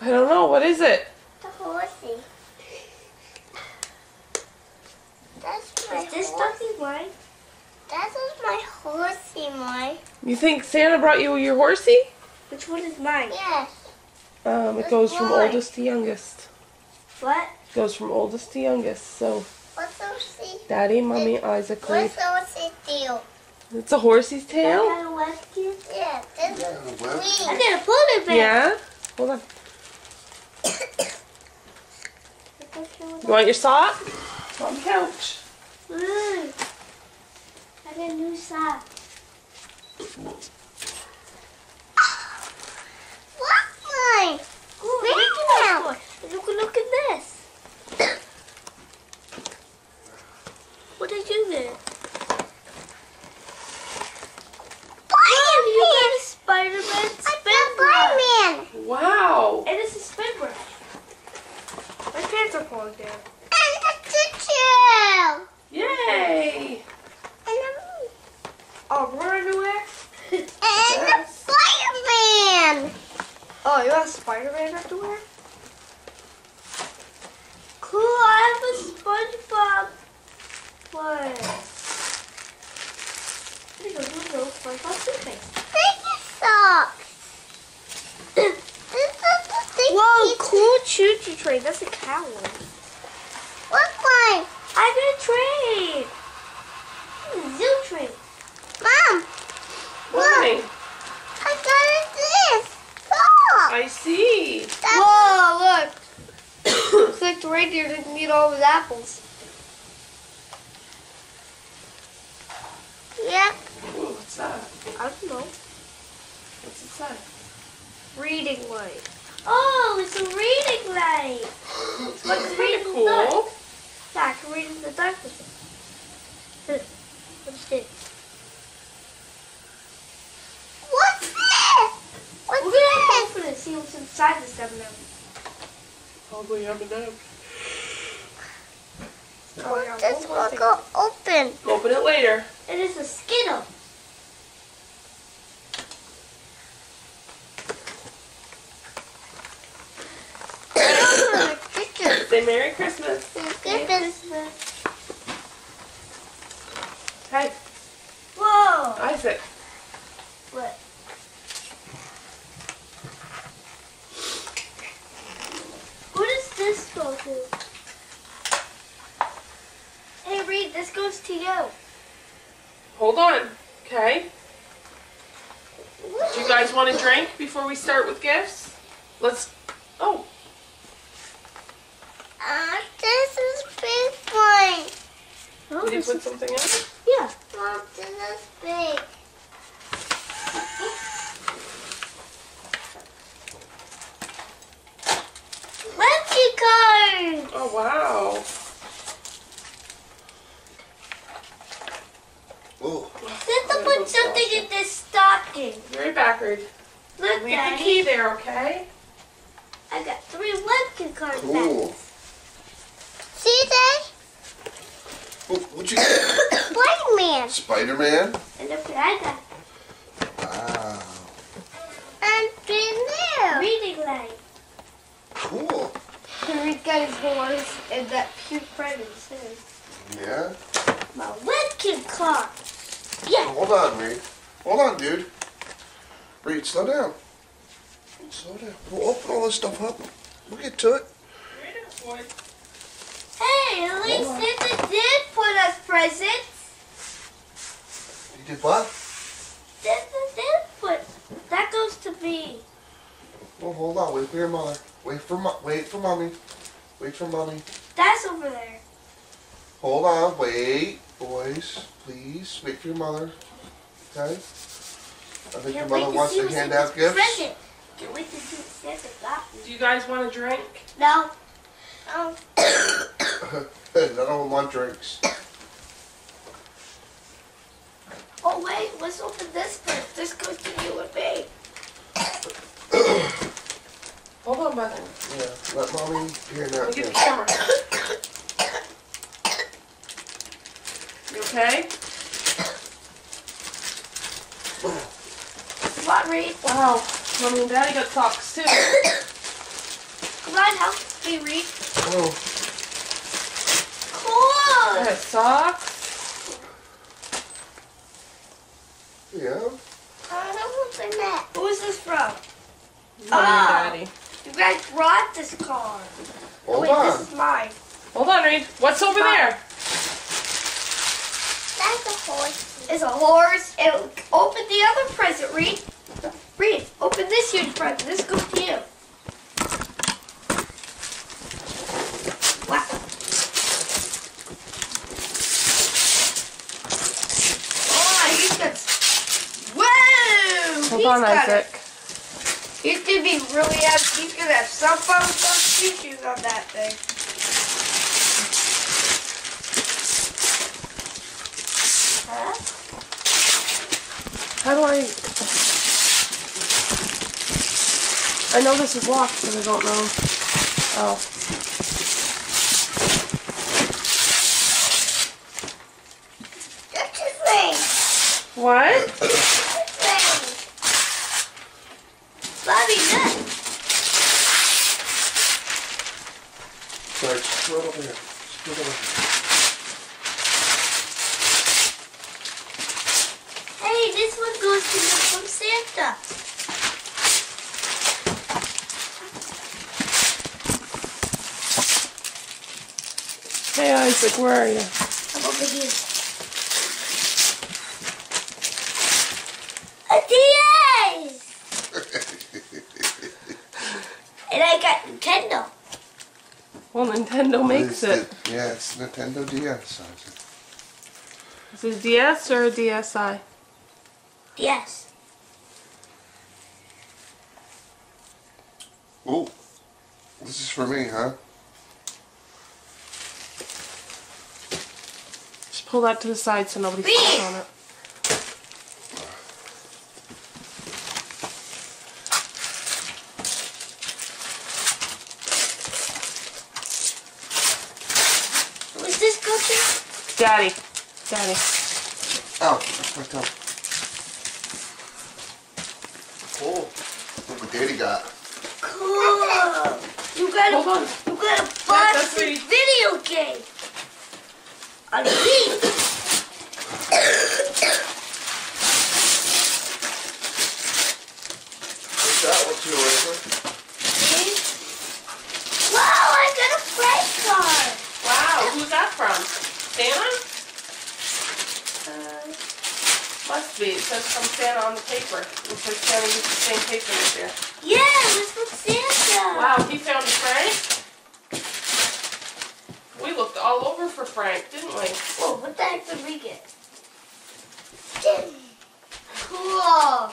I don't know. What is it? The horsey. That's my Is this horsey. stuffy mine? That is my horsey, mine. You think Santa brought you your horsey? Which one is mine? Yes. It goes from Why? oldest to youngest. What? It goes from oldest to youngest. So, What's horsey? Daddy, Mommy, Isaac, Reed. What's horsey deal? It's a horsey's I tail? got a left here. Yeah, this Yeah, is well. I green. got a polar bear. Yeah? Hold on. You want your sock? It's on the couch. Ooh. I got a new sock. What's mine? Ooh, Mickey Mickey Mouse. Mouse toy. Look at this. What did you get? You got a Spider-Man spin brush. Spider-Man. Wow. And it's a spin brush. My pants are falling down. And the choo-choo. Yay. And Oh, we're underwear? the Spider-Man. Oh, you have Spider-Man underwear? Cool, I have a SpongeBob. What? There you go, little SpongeBob toothpaste. Sticky socks. This is the sticky Whoa, cool choo-choo train. That's a cow one. What's mine? I got a train. Zoo train. Mom, Mommy, I got it this. Sock. I see. That's Whoa, look. Looks like the reindeer didn't eat all of his apples. Yep. Ooh, what's that? I don't know. What's it say? Reading light. Oh, it's a reading light. It's Like pretty reading the cool. dark. Yeah, I can read in the dark with it. What's this? What's this? We're What's gonna this? open it, see what's inside this M&M. Probably M&M. Oh, yeah, This one more will thing. go open. Open it later. It is a Skittle. Say Merry Christmas. Goodness. Hey, Whoa! Isaac. What? Who does this go to? Hey, Reed, this goes to you. Hold on. Okay. Do you guys want a drink before we start with gifts? Let's. Oh, This is big one. Oh, did you this put is- something in it? Yeah. Mom, this is big. Lucky card! Oh, wow. Oh, Let's put something in this stocking. Be right back, Reed. Look, Leave the Daddy. key there, okay? I got 3 Lucky card cool. packs. See that? Oh, what'd you get? Spider-Man. Spider-Man? And look what I got. Wow. And been there. Reading light. Cool. Reed got his horse and that puke friend instead. Yeah? My Lucky card. Yeah. Hold on, Reed. Hold on, dude. Reed, slow down. Slow down. We'll open all this stuff up. We'll get to it. Read it, boy. Hey, at least Santa did put us presents. You did what? Santa did put. That goes to me. Well, hold on. Wait for your mother. Wait for mommy. Wait for mommy. That's over there. Hold on. Wait, boys. Please. Wait for your mother. Okay? I think your Can't wait mother to wants see to what hand Santa's out gifts. present. Can't wait to see what Santa got me. Do you guys want a drink? No. Oh, None of them want drinks. Oh wait, let's open this first. This goes to you and me. Hold on, Mother. Yeah. Let mommy hand out Look at the gifts. camera. You okay? What, Reed? Wow. Mommy and Daddy got socks too. Come on, help me read. Oh, Cool. I have socks. yeah. I don't open that. Who is this from? Mommy and Ah. Daddy. You guys brought this car. Hold Wait, on. this is mine. Hold on, Reed. What's over there? That's a horse. It's a horse. And open the other present, Reed. Reed, open this huge present. This goes to you. Wow. Oh, he's got. Whoa! Hold He's on, got Isaac. He's gonna be really happy. He's gonna have cell phone, some shoes on that thing. Huh? How do I know this is locked, but I don't know. Oh. That's a ring. What? Ring. Bobby, look. Sorry, just throw it over here. Just throw it over here. Hey, this one goes to the from Santa. Hey, Isaac, where are you? I'm over here. A DS! And I got Nintendo. Well, Nintendo makes it. Yeah, it's Nintendo DS, Isaac. Is it a DS or a DSi? Yes. Ooh. This is for me, huh? Just pull that to the side so nobody steps on it. Who's this cookie? Daddy. Daddy. Ow, that's my toe. Oh, look what Daddy got. Cool. You Hold on. got a that's Boston me. video game. On the beach. What's that one too, Isaac? Wow, I got a freight car. Wow, who's that from? Santa? Must be. It says from Santa on the paper. It says Santa used the same paper this year. Yeah, it was from Santa. Wow, he found Frank? We looked all over for Frank, didn't we? Whoa, what the heck did we get? Cool.